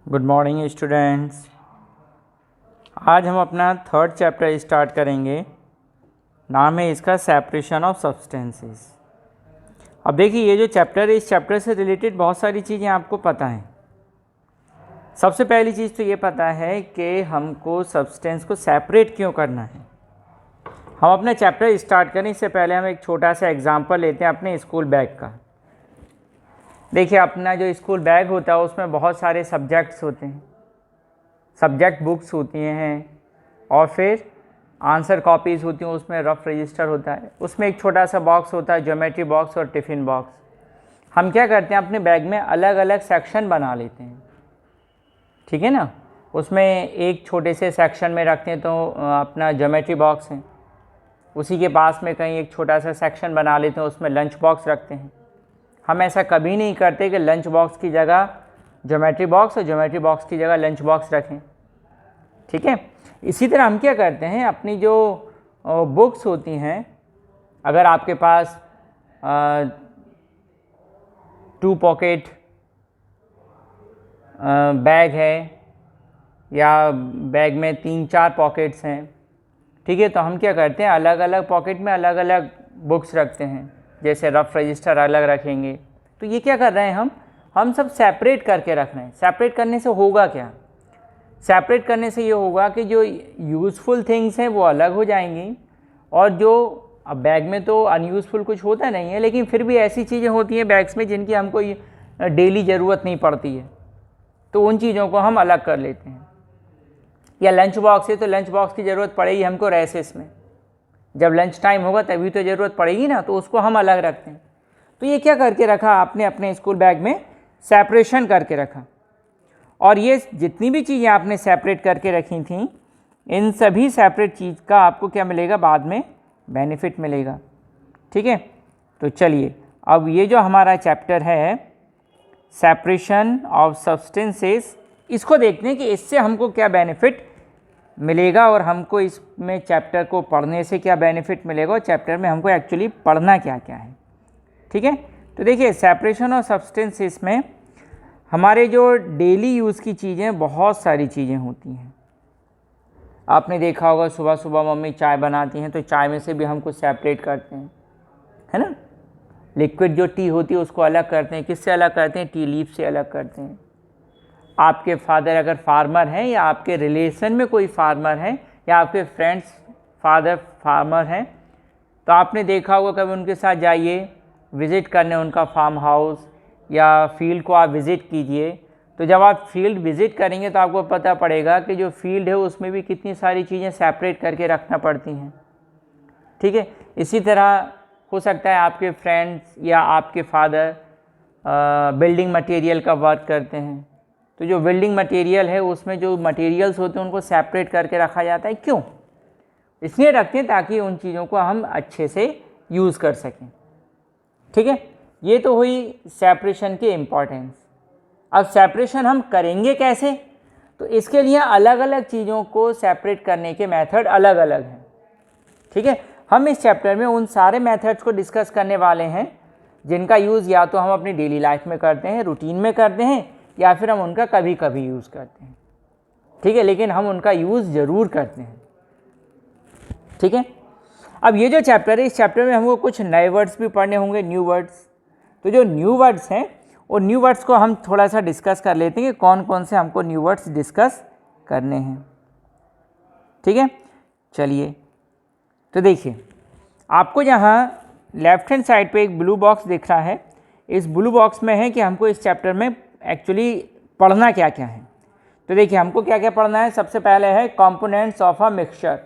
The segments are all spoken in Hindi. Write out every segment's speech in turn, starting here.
Good morning students. आज हम अपना थर्ड चैप्टर स्टार्ट करेंगे। नाम है इसका सेपरेशन ऑफ सब्सटेंसेस। अब देखिए, ये जो चैप्टर है, इस चैप्टर से रिलेटेड बहुत सारी चीज़ें आपको पता हैं। सबसे पहली चीज़ तो ये पता है कि हमको सब्सटेंस को सेपरेट क्यों करना है। हम अपना चैप्टर स्टार्ट करें इससे पहले हम एक छोटा सा एग्जाम्पल लेते हैं अपने स्कूल बैग का। देखिए, अपना जो स्कूल बैग होता है उसमें बहुत सारे सब्जेक्ट्स होते हैं, सब्जेक्ट बुक्स होती हैं और फिर आंसर कॉपीज़ होती हैं, उसमें रफ रजिस्टर होता है, उसमें एक छोटा सा बॉक्स होता है ज्योमेट्री बॉक्स और टिफ़िन बॉक्स। हम क्या करते हैं, अपने बैग में अलग अलग सेक्शन बना लेते हैं, ठीक है ना। उसमें एक छोटे से सेक्शन में रखते हैं तो अपना ज्योमेट्री बॉक्स है, उसी के पास में कहीं एक छोटा सा सेक्शन बना लेते हैं, उसमें लंच बॉक्स रखते हैं। हम ऐसा कभी नहीं करते कि लंच बॉक्स की जगह ज्योमेट्री बॉक्स और ज्योमेट्री बॉक्स की जगह लंच बॉक्स रखें, ठीक है। इसी तरह हम क्या करते हैं, अपनी जो बुक्स होती हैं, अगर आपके पास 2 पॉकेट बैग है या बैग में 3-4 पॉकेट्स हैं, ठीक है, तो हम क्या करते हैं, अलग अलग पॉकेट में अलग अलग बुक्स रखते हैं। जैसे रफ रजिस्टर अलग रखेंगे, तो ये क्या कर रहे हैं, हम सब सेपरेट करके रख रहे हैं। सेपरेट करने से होगा क्या, सेपरेट करने से ये होगा कि जो यूज़फुल थिंग्स हैं वो अलग हो जाएंगी, और जो अब बैग में तो अनयूज़फुल कुछ होता नहीं है, लेकिन फिर भी ऐसी चीज़ें होती हैं बैग्स में जिनकी हमको डेली ज़रूरत नहीं पड़ती है, तो उन चीज़ों को हम अलग कर लेते हैं। या लंच बॉक्स है तो लंच बॉक्स की ज़रूरत पड़ेगी हमको रेसेस में, जब लंच टाइम होगा तभी तो ज़रूरत पड़ेगी ना, तो उसको हम अलग रखते हैं। तो ये क्या करके रखा आपने, अपने स्कूल बैग में सेपरेशन करके रखा। और ये जितनी भी चीज़ें आपने सेपरेट करके रखी थी, इन सभी सेपरेट चीज़ का आपको क्या मिलेगा, बाद में बेनिफिट मिलेगा, ठीक है। तो चलिए, अब ये जो हमारा चैप्टर है सेपरेशन ऑफ सब्सटेंसेस, इसको देखते हैं कि इससे हमको क्या बेनिफिट मिलेगा और हमको इसमें चैप्टर को पढ़ने से क्या बेनिफिट मिलेगा और चैप्टर में हमको एक्चुअली पढ़ना क्या क्या है, ठीक है। तो देखिए, सेपरेशन ऑफ सब्सटेंसेस में हमारे जो डेली यूज़ की चीज़ें, बहुत सारी चीज़ें होती हैं। आपने देखा होगा सुबह सुबह मम्मी चाय बनाती हैं तो चाय में से भी हम कुछ सेपरेट करते हैं, है ना। लिक्विड जो टी होती है उसको अलग करते हैं। किससे अलग करते हैं, टी लीफ से अलग करते हैं। आपके फादर अगर फार्मर हैं या आपके रिलेशन में कोई फार्मर है या आपके फ्रेंड्स फादर फार्मर हैं, तो आपने देखा होगा कभी उनके साथ जाइए विज़िट करने उनका फार्म हाउस या फील्ड को आप विज़िट कीजिए। तो जब आप फील्ड विज़िट करेंगे तो आपको पता पड़ेगा कि जो फील्ड है उसमें भी कितनी सारी चीज़ें सेपरेट करके रखना पड़ती हैं, ठीक है। इसी तरह हो सकता है आपके फ्रेंड्स या आपके फादर बिल्डिंग मटेरियल का वर्क करते हैं, तो जो बिल्डिंग मटेरियल है उसमें जो मटेरियल्स होते हैं उनको सेपरेट करके रखा जाता है। क्यों, इसलिए रखते हैं ताकि उन चीज़ों को हम अच्छे से यूज़ कर सकें, ठीक है। ये तो हुई सेपरेशन की इम्पॉर्टेंस। अब सेपरेशन हम करेंगे कैसे, तो इसके लिए अलग अलग चीज़ों को सेपरेट करने के मेथड अलग अलग हैं, ठीक है। हम इस चैप्टर में उन सारे मेथड्स को डिस्कस करने वाले हैं जिनका यूज़ या तो हम अपनी डेली लाइफ में करते हैं, रूटीन में करते हैं, या फिर हम उनका कभी कभी यूज़ करते हैं, ठीक है, लेकिन हम उनका यूज़ ज़रूर करते हैं, ठीक है। अब ये जो चैप्टर है, इस चैप्टर में हमको कुछ नए वर्ड्स भी पढ़ने होंगे, न्यू वर्ड्स। तो जो न्यू वर्ड्स हैं वो न्यू वर्ड्स को हम थोड़ा सा डिस्कस कर लेते हैं कि कौन कौन से हमको न्यू वर्ड्स डिस्कस करने हैं, ठीक है। चलिए, तो देखिए, आपको यहाँ लेफ्ट हैंड साइड पे एक ब्लू बॉक्स दिख रहा है। इस ब्लू बॉक्स में है कि हमको इस चैप्टर में एक्चुअली पढ़ना क्या क्या है। तो देखिए, हमको क्या क्या पढ़ना है। सबसे पहले है कंपोनेंट्स ऑफ अ मिक्सचर।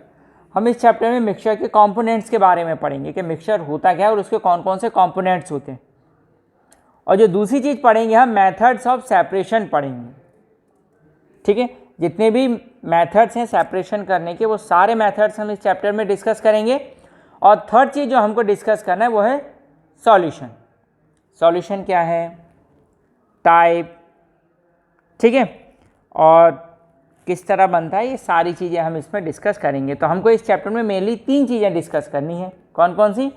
हम इस चैप्टर में मिक्सचर के कंपोनेंट्स के बारे में पढ़ेंगे कि मिक्सचर होता क्या है और उसके कौन कौन से कंपोनेंट्स होते हैं। और जो दूसरी चीज़ पढ़ेंगे, हम मेथड्स ऑफ सेपरेशन पढ़ेंगे, ठीक है। जितने भी मेथड्स हैं सेपरेशन करने के, वो सारे मेथड्स हम इस चैप्टर में डिस्कस करेंगे। और थर्ड चीज़ जो हमको डिस्कस करना है वो है सॉल्यूशन। सॉल्यूशन क्या है, टाइप, ठीक है, और किस तरह बनता है, ये सारी चीज़ें हम इसमें डिस्कस करेंगे। तो हमको इस चैप्टर में मेनली 3 चीज़ें डिस्कस करनी है। कौन कौन सी,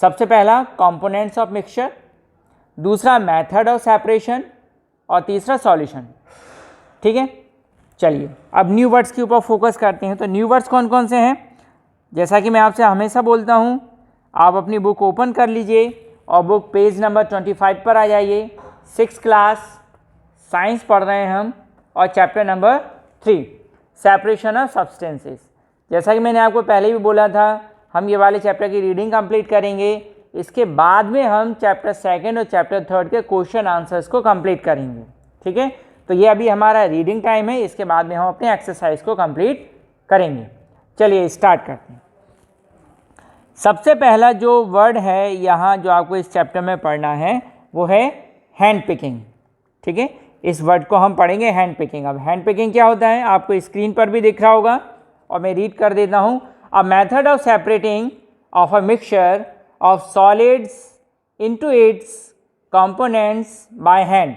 सबसे पहला कंपोनेंट्स ऑफ मिक्सचर, दूसरा मेथड ऑफ सेपरेशन और तीसरा सॉल्यूशन। ठीक है, चलिए अब न्यू वर्ड्स के ऊपर फोकस करते हैं। तो न्यू वर्ड्स कौन कौन से हैं? जैसा कि मैं आपसे हमेशा बोलता हूँ, आप अपनी बुक ओपन कर लीजिए और बुक पेज नंबर 25 पर आ जाइए। 6th क्लास साइंस पढ़ रहे हैं हम और chapter number 3 separation of substances. जैसा कि मैंने आपको पहले भी बोला था, हम ये वाले चैप्टर की रीडिंग कंप्लीट करेंगे, इसके बाद में हम चैप्टर 2 और चैप्टर 3 के क्वेश्चन आंसर्स को कंप्लीट करेंगे। ठीक है, तो ये अभी हमारा रीडिंग टाइम है, इसके बाद में हम अपने एक्सरसाइज को कंप्लीट करेंगे। चलिए स्टार्ट करते हैं। सबसे पहला जो वर्ड है यहाँ जो आपको इस चैप्टर में पढ़ना है वो है हैंड पिकिंग। ठीक है, इस वर्ड को हम पढ़ेंगे हैंड पिकिंग। अब हैंड पिकिंग क्या होता है आपको स्क्रीन पर भी दिख रहा होगा और मैं रीड कर देता हूँ। A method of separating of a mixture of solids into its components by hand.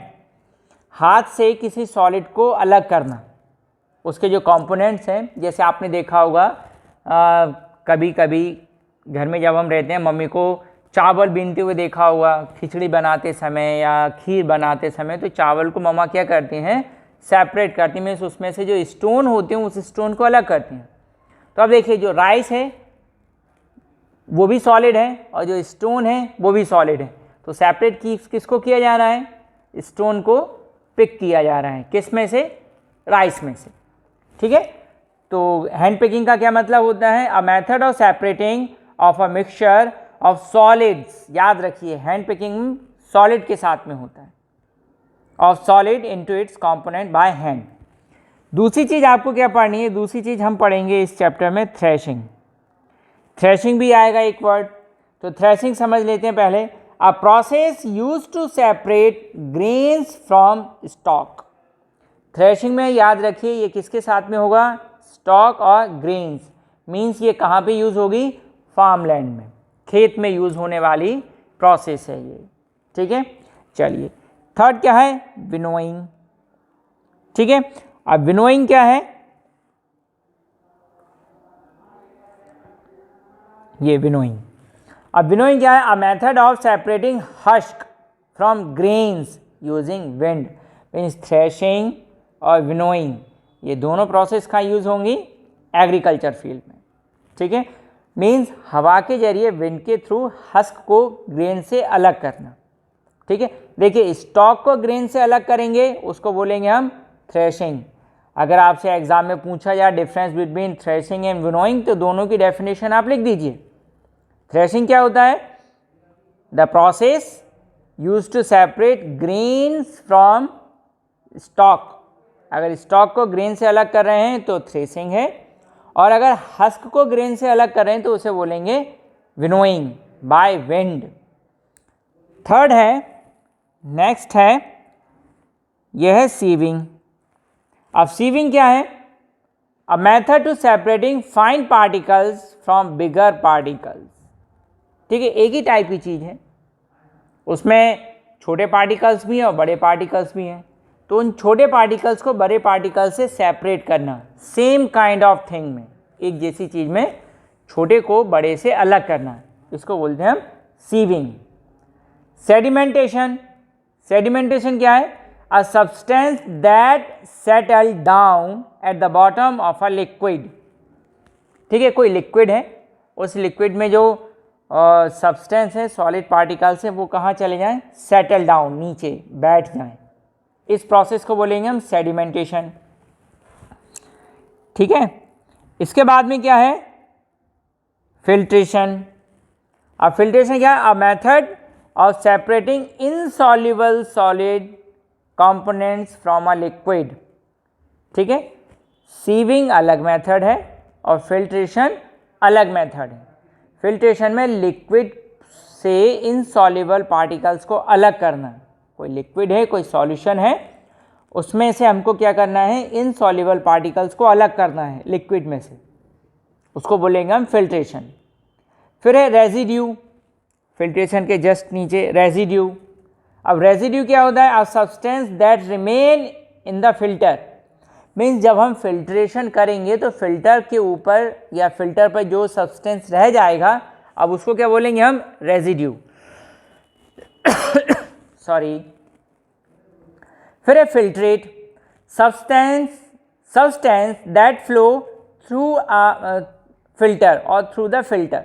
हाथ से किसी सॉलिड को अलग करना, उसके जो कंपोनेंट्स हैं, जैसे आपने देखा होगा कभी कभी घर में जब हम रहते हैं मम्मी को चावल बीनते हुए देखा होगा, खिचड़ी बनाते समय या खीर बनाते समय, तो चावल को मम्मा क्या करती हैं, सेपरेट करती हैं, उसमें से जो स्टोन होते हैं उस स्टोन को अलग करती हैं। तो अब देखिए जो राइस है वो भी सॉलिड है और जो स्टोन है वो भी सॉलिड है, तो सेपरेट किसको किया जा रहा है, स्टोन को पिक किया जा रहा है, किस में से, राइस में से। ठीक है, तो हैंड पिकिंग का क्या मतलब होता है, a method of separating of a mixture of solids. याद रखिए हैंड पिकिंग सॉलिड के साथ में होता है, of solid into its component by hand. दूसरी चीज़ आपको क्या पढ़नी है, दूसरी चीज़ हम पढ़ेंगे इस चैप्टर में थ्रेशिंग। थ्रेशिंग भी आएगा एक वर्ड, तो थ्रेशिंग समझ लेते हैं पहले। A process use to separate grains from stalk. Threshing में याद रखिए ये किसके साथ में होगा, स्टॉक और ग्रेन्स। मीन्स ये कहाँ पे यूज़ होगी, फार्मलैंड में, खेत में यूज़ होने वाली प्रोसेस है ये। ठीक है, चलिए थर्ड क्या है, विनोइंग। ठीक है, अब विनोइंग क्या है, ये विनोइंग। अब विनोइंग क्या है, a method of separating husk from grains using wind. Means threshing और विनोइंग ये दोनों प्रोसेस कहाँ यूज़ होंगी, एग्रीकल्चर फील्ड में। ठीक है, मीन्स हवा के जरिए विंड के थ्रू हस्क को ग्रेन से अलग करना। ठीक है, देखिए स्टॉक को ग्रेन से अलग करेंगे उसको बोलेंगे हम थ्रेशिंग। अगर आपसे एग्जाम में पूछा जाए difference between threshing and winnowing, तो दोनों की डेफिनेशन आप लिख दीजिए। थ्रेशिंग क्या होता है, the process use to separate grains from stalk. अगर स्टॉक को ग्रेन से अलग कर रहे हैं तो थ्रेशिंग है, और अगर हस्क को ग्रेन से अलग कर रहे हैं तो उसे बोलेंगे विनोइंग बाय विंड। थर्ड है, नेक्स्ट है, यह है सीविंग। अब सीविंग क्या है, a method to separating fine particles from bigger particles. ठीक है, एक ही टाइप की चीज़ है, उसमें छोटे पार्टिकल्स भी हैं और बड़े पार्टिकल्स भी हैं, तो उन छोटे पार्टिकल्स को बड़े पार्टिकल से सेपरेट करना, सेम काइंड ऑफ थिंग में, एक जैसी चीज़ में छोटे को बड़े से अलग करना, इसको बोलते हैं हम सीविंग। सेडिमेंटेशन, सेडिमेंटेशन क्या है, a substance that settle down at the bottom of a liquid. ठीक है, कोई लिक्विड है, उस लिक्विड में जो सब्सटेंस है, सॉलिड पार्टिकल्स है, वो कहाँ चले जाएं, सेटल डाउन, नीचे बैठ जाएं, इस प्रोसेस को बोलेंगे हम सेडिमेंटेशन। ठीक है, इसके बाद में क्या है, फिल्ट्रेशन। अब फिल्ट्रेशन क्या है, a method of separating insoluble solid components from a liquid. ठीक है, सीविंग अलग मेथड है और फिल्ट्रेशन अलग मेथड है। फिल्ट्रेशन में लिक्विड से इनसॉल्युबल पार्टिकल्स को अलग करना, कोई लिक्विड है, कोई सॉल्यूशन है, उसमें से हमको क्या करना है, इनसॉल्युबल पार्टिकल्स को अलग करना है लिक्विड में से, उसको बोलेंगे हम फिल्ट्रेशन। फिर है रेजिड्यू, फिल्ट्रेशन के जस्ट नीचे रेजिड्यू। अब रेजिड्यू क्या होता है, a substance that remain in the filter. Means जब हम फिल्ट्रेशन करेंगे तो फिल्टर के ऊपर या फिल्टर पर जो सब्सटेंस रह जाएगा, अब उसको क्या बोलेंगे हम, रेजिड्यू। सॉरी। फिर है filtrate, substance that flow through a filter or through the filter।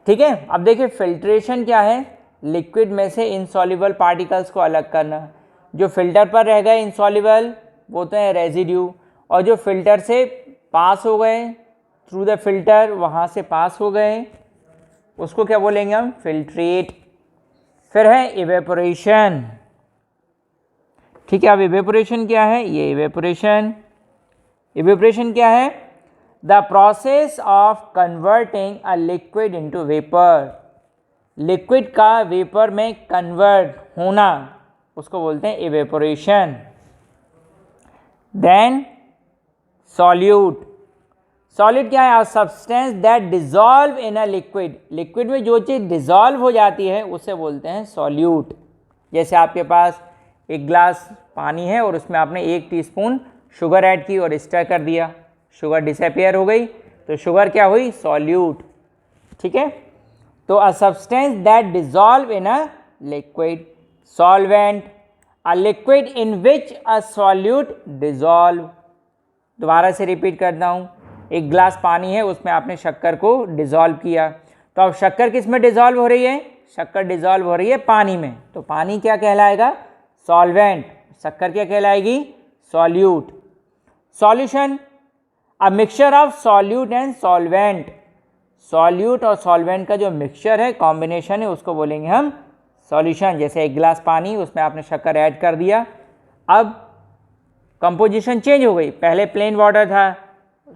ठीक है, अब देखिए फिल्ट्रेशन क्या है, लिक्विड में से इनसॉल्युबल पार्टिकल्स को अलग करना। जो फिल्टर पर रह गए इनसॉल्युबल वो तो है रेजिड्यू, और जो फिल्टर से पास हो गए थ्रू द फिल्टर, वहाँ से पास हो गए, उसको क्या बोलेंगे हम, फिल्ट्रेट। फिर है इवेपोरेशन। ठीक है, अब इवेपोरेशन क्या है, ये इवेपोरेशन क्या है, the process of converting a liquid into vapour. Liquid का वेपर में कन्वर्ट होना, उसको बोलते हैं इवेपोरेशन। Then solute. सॉलिड क्या है, substance that dissolve in a liquid. Liquid में जो चीज़ डिजॉल्व हो जाती है उसे बोलते हैं सॉल्यूट। जैसे आपके पास एक ग्लास पानी है और उसमें आपने 1 टीस्पून शुगर ऐड की और स्टर कर दिया, शुगर डिसअपियर हो गई, तो शुगर क्या हुई, सॉल्यूट। ठीक है, तो a substance that dissolve in a liquid. Solvent, a liquid in which a solute dissolve. दोबारा से रिपीट करता हूँ, एक ग्लास पानी है, उसमें आपने शक्कर को डिजॉल्व किया, तो अब शक्कर किस में डिजॉल्व हो रही है, शक्कर डिजॉल्व हो रही है पानी में, तो पानी क्या कहलाएगा, सॉल्वेंट। शक्कर क्या कहलाएगी, solute. Solution, a mixture of solute and solvent. Solute और सॉल्वेंट का जो मिक्सचर है, कॉम्बिनेशन है, उसको बोलेंगे हम सॉल्यूशन। जैसे एक गिलास पानी, उसमें आपने शक्कर ऐड कर दिया, अब कंपोजिशन चेंज हो गई, पहले प्लेन वाटर था,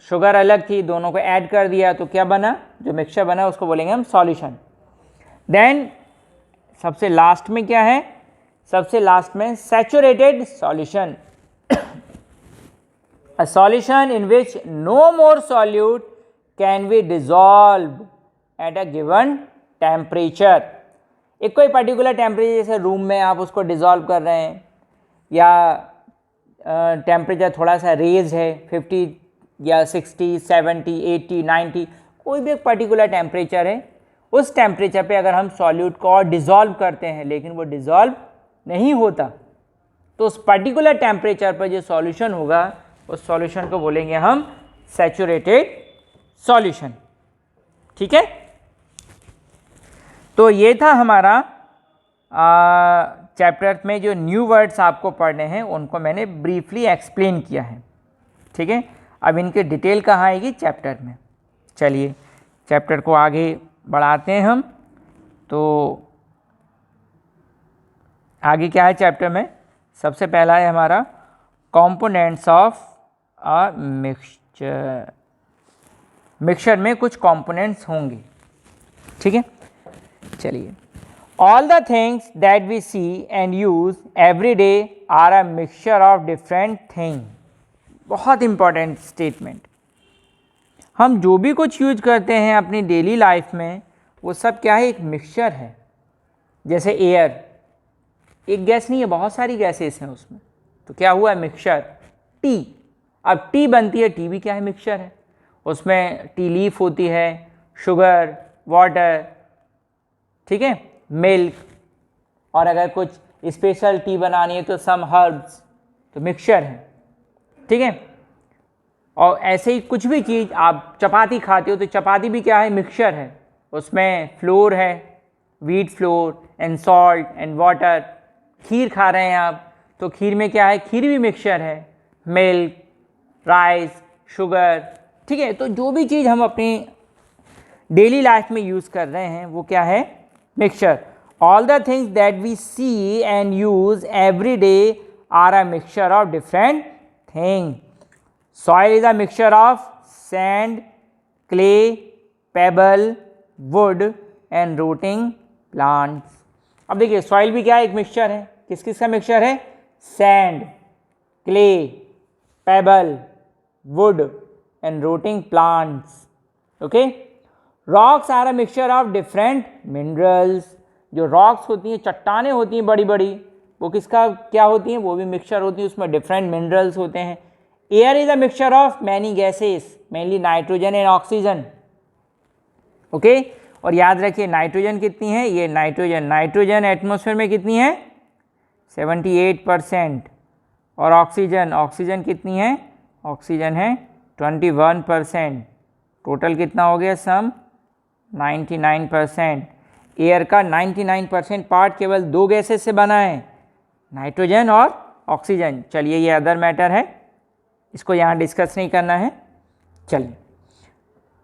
शुगर अलग थी, दोनों को ऐड कर दिया, तो क्या बना, जो मिक्सचर बना उसको बोलेंगे हम सॉल्यूशन। देन सबसे लास्ट में क्या है, सबसे लास्ट में saturated solution. A solution in which no more solute can be dissolved at a given temperature। एक कोई पर्टिकुलर टेम्परेचर, जैसे रूम में आप उसको डिज़ोल्व कर रहे हैं, या टेम्परेचर थोड़ा सा रेज है 50 या 60, 70, 80, 90, कोई भी एक पर्टिकुलर टेम्परेचर है, उस टेम्परेचर पे अगर हम सॉल्यूट को और डिज़ोल्व करते हैं लेकिन वो डिज़ोल्व नहीं होता, तो उस पर्टिकुलर टेम्परेचर पर जो सॉल्यूशन होगा उस सॉल्यूशन को बोलेंगे हम सैचुरेटेड सॉल्यूशन। ठीक है, तो ये था हमारा चैप्टर में जो न्यू वर्ड्स आपको पढ़ने हैं उनको मैंने ब्रीफली एक्सप्लेन किया है। ठीक है, अब इनकी डिटेल कहाँ आएगी, चैप्टर में। चलिए चैप्टर को आगे बढ़ाते हैं हम। तो आगे क्या है चैप्टर में, सबसे पहला है हमारा components of a mixture. Mixture में कुछ कंपोनेंट्स होंगे। ठीक है, चलिए, all the things that we see and use every day are a mixture of different thing. बहुत इंपॉर्टेंट स्टेटमेंट। हम जो भी कुछ यूज करते हैं अपनी डेली लाइफ में, वो सब क्या है, एक मिक्सचर है। जैसे एयर, एक गैस नहीं है, बहुत सारी गैसेस हैं उसमें, तो क्या हुआ, मिक्सचर। टी, अब टी बनती है, टी भी क्या है, मिक्सचर है। उसमें टी लीफ होती है, शुगर, वाटर, ठीक है, मिल्क, और अगर कुछ स्पेशल टी बनानी है तो सम हर्ब्स, तो मिक्सचर है। ठीक है, और ऐसे ही कुछ भी चीज़, आप चपाती खाते हो तो चपाती भी क्या है, मिक्सचर है। उसमें फ्लोर है, wheat flour and salt and water. खीर खा रहे हैं आप, तो खीर में क्या है, खीर भी मिक्सचर है, मिल्क, राइस, शुगर। ठीक है, तो जो भी चीज़ हम अपनी डेली लाइफ में यूज़ कर रहे हैं वो क्या है, mixture. All the things that we see and use every day are a mixture of different thing. Soil is a mixture of sand, clay, pebble, wood and rooting plants. अब देखिए, सॉइल भी क्या है, एक मिक्सचर है। किस किस का मिक्सचर है, sand, clay, pebble, wood and rooting plants. Okay, rocks are a mixture of different minerals. जो रॉक्स होती हैं, चट्टानें होती हैं बड़ी बड़ी, वो किसका क्या होती हैं, वो भी मिक्सचर होती हैं, उसमें डिफरेंट मिनरल्स होते हैं। Air is a mixture of many gases, mainly nitrogen and oxygen. Okay, और याद रखिए नाइट्रोजन कितनी है, ये नाइट्रोजन एटमॉस्फेयर में कितनी है, 78%। और ऑक्सीजन, ऑक्सीजन कितनी है, ऑक्सीजन है 21%। टोटल कितना हो गया सम 99%। एयर का 99% पार्ट केवल दो गैसेस से बना है, नाइट्रोजन और ऑक्सीजन। चलिए ये अदर मैटर है, इसको यहाँ डिस्कस नहीं करना है। चलिए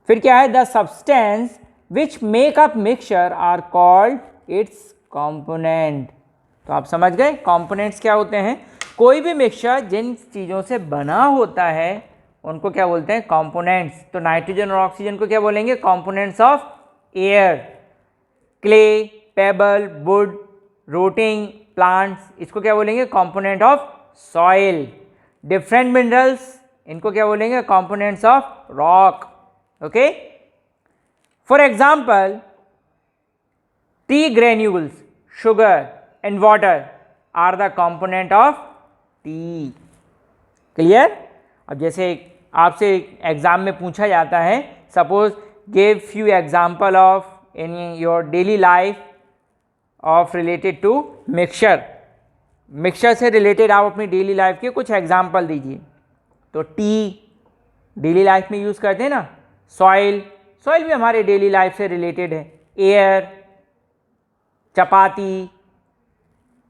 फिर क्या है, the substance which make up mixture are called its component. तो आप समझ गए कंपोनेंट्स क्या होते हैं। कोई भी मिक्सचर जिन चीज़ों से बना होता है उनको क्या बोलते हैं, कंपोनेंट्स। तो नाइट्रोजन और ऑक्सीजन को क्या बोलेंगे, components of air. Clay, pebble, wood, rotting plants, इसको क्या बोलेंगे, component of soil. Different minerals, इनको क्या बोलेंगे, components of rock. Okay, for example tea granules, sugar and water are the component of tea. Clear. अब जैसे आपसे एग्जाम में पूछा जाता है, suppose give few example of in your daily life of related to mixture. Mixture से रिलेटेड आप अपनी डेली लाइफ के कुछ एग्जाम्पल दीजिए। तो टी डेली लाइफ में यूज़ करते हैं ना, सॉइल, सॉइल भी हमारे डेली लाइफ से रिलेटेड है, एयर, चपाती,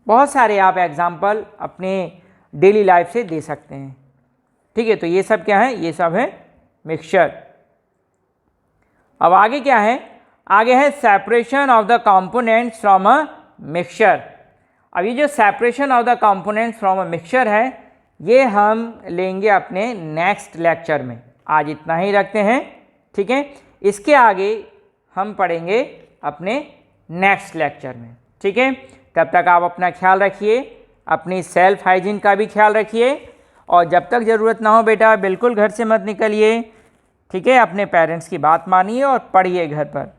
बहुत सारे आप एग्जाम्पल अपने डेली लाइफ से दे सकते हैं। ठीक है, तो ये सब क्या है, ये सब है मिक्सचर। अब आगे क्या है, आगे है separation of the components from a mixture. अब ये जो separation of the components from a mixture है, ये हम लेंगे अपने नेक्स्ट लेक्चर में। आज इतना ही रखते हैं, ठीक है। इसके आगे हम पढ़ेंगे अपने नेक्स्ट लेक्चर में, ठीक है। तब तक आप अपना ख्याल रखिए, अपनी सेल्फ हाइजीन का भी ख्याल रखिए, और जब तक ज़रूरत ना हो बेटा बिल्कुल घर से मत निकलिए, ठीक है। अपने पेरेंट्स की बात मानिए और पढ़िए घर पर।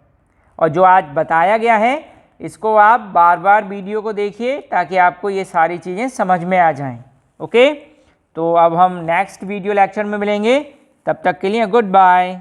और जो आज बताया गया है इसको आप बार बार वीडियो को देखिए ताकि आपको ये सारी चीज़ें समझ में आ जाएं। ओके, तो अब हम नेक्स्ट वीडियो लेक्चर में मिलेंगे, तब तक के लिए गुड बाय।